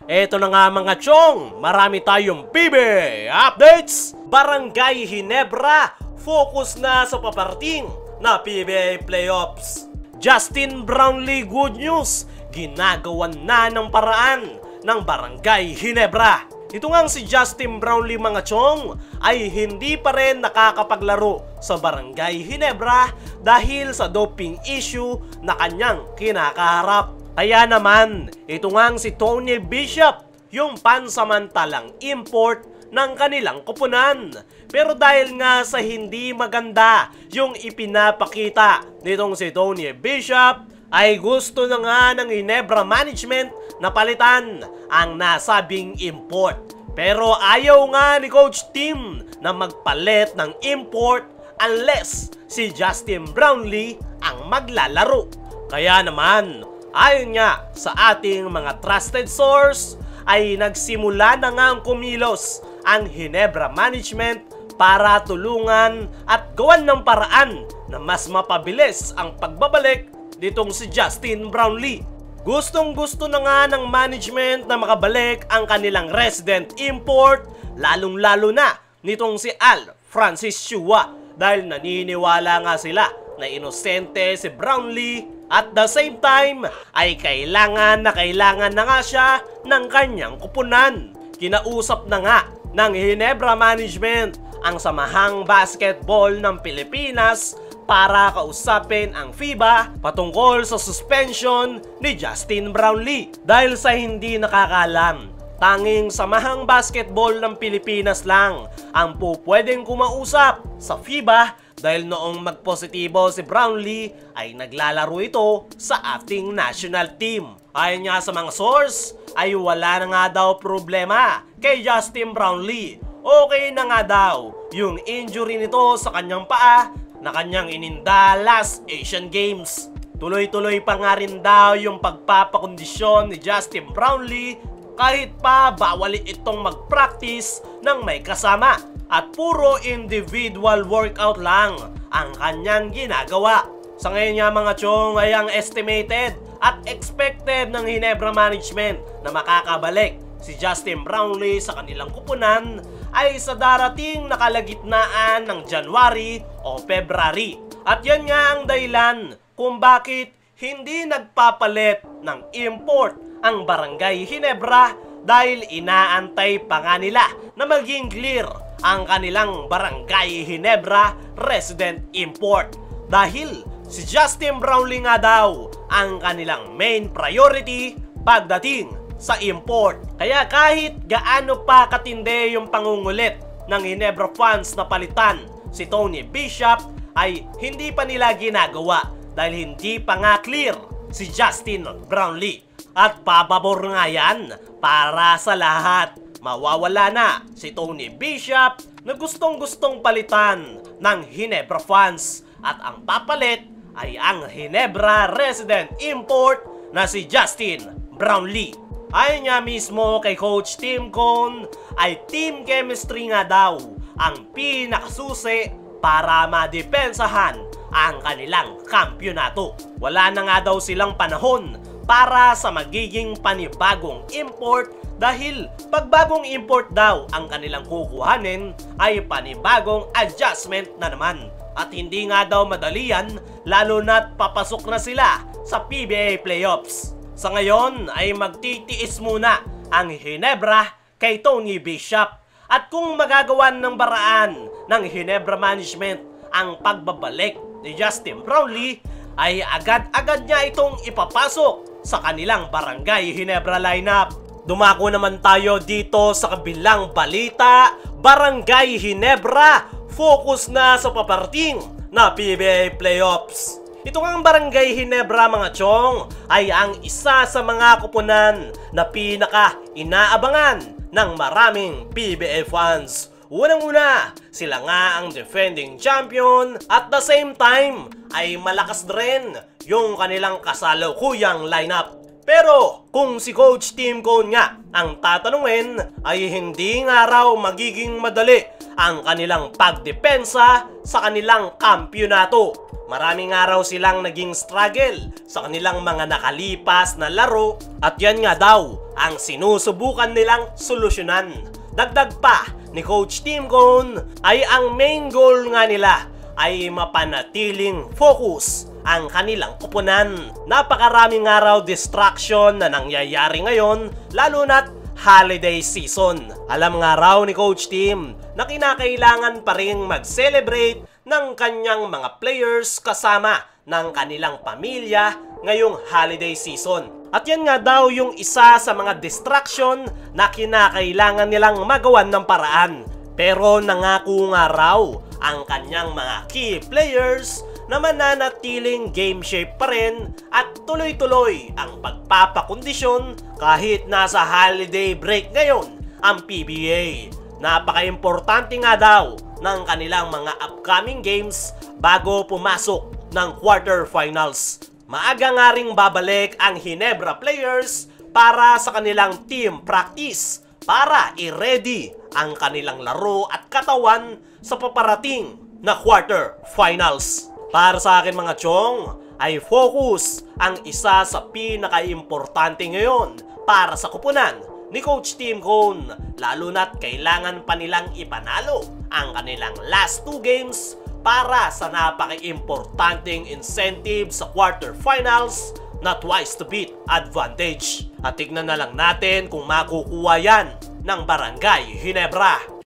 Eto na nga mga chong, marami tayong PBA updates. Barangay Ginebra, focus na sa paparating na PBA playoffs. Justin Brownlee, good news, ginagawan na ng paraan ng Barangay Ginebra. Ito ngang si Justin Brownlee mga chong ay hindi pa rin nakakapaglaro sa Barangay Ginebra dahil sa doping issue na kanyang kinakaharap. Kaya naman, ito ngang si Tony Bishop, yung pansamantalang import ng kanilang koponan. Pero dahil nga sa hindi maganda yung ipinapakita nitong si Tony Bishop, ay gusto na nga ng Ginebra management na palitan ang nasabing import. Pero ayaw nga ni Coach Tim na magpalit ng import unless si Justin Brownlee ang maglalaro. Kaya naman, ayon nga sa ating mga trusted source, ay nagsimula na nga ang kumilos ang Ginebra management para tulungan at gawan ng paraan na mas mapabilis ang pagbabalik ditong si Justin Brownlee. Gustong-gusto na nga ng management na makabalik ang kanilang resident import, lalong-lalo na nitong si Al Francis Chua dahil naniniwala nga sila na inosente si Brownlee at the same time ay kailangan na nga siya ng kanyang kupunan. Kinausap na nga ng Ginebra management ang Samahang Basketball ng Pilipinas para kausapin ang FIBA patungkol sa suspension ni Justin Brownlee. Dahil sa hindi nakakalam, tanging Samahang Basketball ng Pilipinas lang ang pwedeng kumausap sa FIBA dahil noong magpositibo si Brownlee ay naglalaro ito sa ating national team. Ayon nga sa mga source ay wala na nga daw problema kay Justin Brownlee. Okay na nga daw yung injury nito sa kanyang paa na kanyang ininda last Asian Games. Tuloy-tuloy pa nga rin daw yung pagpapakondisyon ni Justin Brownlee kahit pa bawal itong mag-practice ng may kasama at puro individual workout lang ang kanyang ginagawa. Sa ngayon nga mga chong ay ang estimated at expected ng Ginebra management na makakabalik si Justin Brownlee sa kanilang kupunan ay sa darating na kalagitnaan ng January o February. At yan nga ang dahilan kung bakit hindi nagpapalit ng import ang Barangay Ginebra dahil inaantay pa nga nila na maging clear ang kanilang Barangay Ginebra resident import. Dahil si Justin Brownlee nga daw ang kanilang main priority pagdating sa import. Kaya kahit gaano pa katindi yung pangungulit ng Ginebra fans na palitan si Tony Bishop ay hindi pa nila ginagawa dahil hindi pa nga clear si Justin Brownlee. At pababor nga yan para sa lahat. Mawawala na si Tony Bishop na gustong-gustong palitan ng Ginebra fans at ang papalit ay ang Ginebra resident import na si Justin Brownlee. Ayon nga mismo kay Coach Tim Cone ay team chemistry nga daw ang pinakasusi para madepensahan ang kanilang kampyonato. Wala na nga daw silang panahon para sa magiging panibagong import dahil pag bagong import daw ang kanilang kukuhanin ay panibagong adjustment na naman. At hindi nga daw madali yan lalo na't papasok na sila sa PBA playoffs. Sa ngayon ay magtitiis muna ang Ginebra kay Tony Bishop. At kung magagawan ng paraan ng Ginebra management ang pagbabalik ni Justin Brownlee, ay agad-agad niya itong ipapasok sa kanilang Barangay Ginebra lineup. Dumako naman tayo dito sa kabilang balita. Barangay Ginebra, focus na sa paparating na PBA playoffs. Ito ang Barangay Ginebra mga chong ay ang isa sa mga kupunan na pinaka-inaabangan ng maraming PBA fans. Unang-una, sila nga ang defending champion at the same time ay malakas rin yung kanilang kasalukuyang lineup. Pero kung si Coach Tim Cone nga ang tatanungin, ay hindi nga raw magiging madali ang kanilang pagdepensa sa kanilang kampyonato. Marami nga raw silang naging struggle sa kanilang mga nakalipas na laro at yan nga daw ang sinusubukan nilang solusyonan. Dagdag pa ni Coach Tim Cone ay ang main goal nga nila ay mapanatiling focus ang kanilang koponan. Napakaraming nga raw distraction na nangyayari ngayon, lalo na't holiday season. Alam nga raw ni Coach Tim na kinakailangan pa rin mag-celebrate ng kanyang mga players kasama ng kanilang pamilya ngayong holiday season. At yan nga daw yung isa sa mga distraction na kinakailangan nilang magawan ng paraan. Pero nangako nga raw ang kanyang mga key players na mananatiling game shape pa rin at tuloy-tuloy ang pagpapakondisyon kahit nasa holiday break ngayon ang PBA. Napaka-importante nga daw ng kanilang mga upcoming games bago pumasok ng quarterfinals. Maaga nga ring babalik ang Ginebra players para sa kanilang team practice para i-ready ang kanilang laro at katawan sa paparating na quarterfinals. Para sa akin mga chong, ay focus ang isa sa pinaka-importante ngayon para sa kupunan ni Coach Tim Cone, lalo na't kailangan pa nilang ipanalo ang kanilang last 2 games para sa napaka-importanteng incentive sa quarterfinals na twice to beat advantage. At tignan na lang natin kung makukuha yan ng Barangay Ginebra.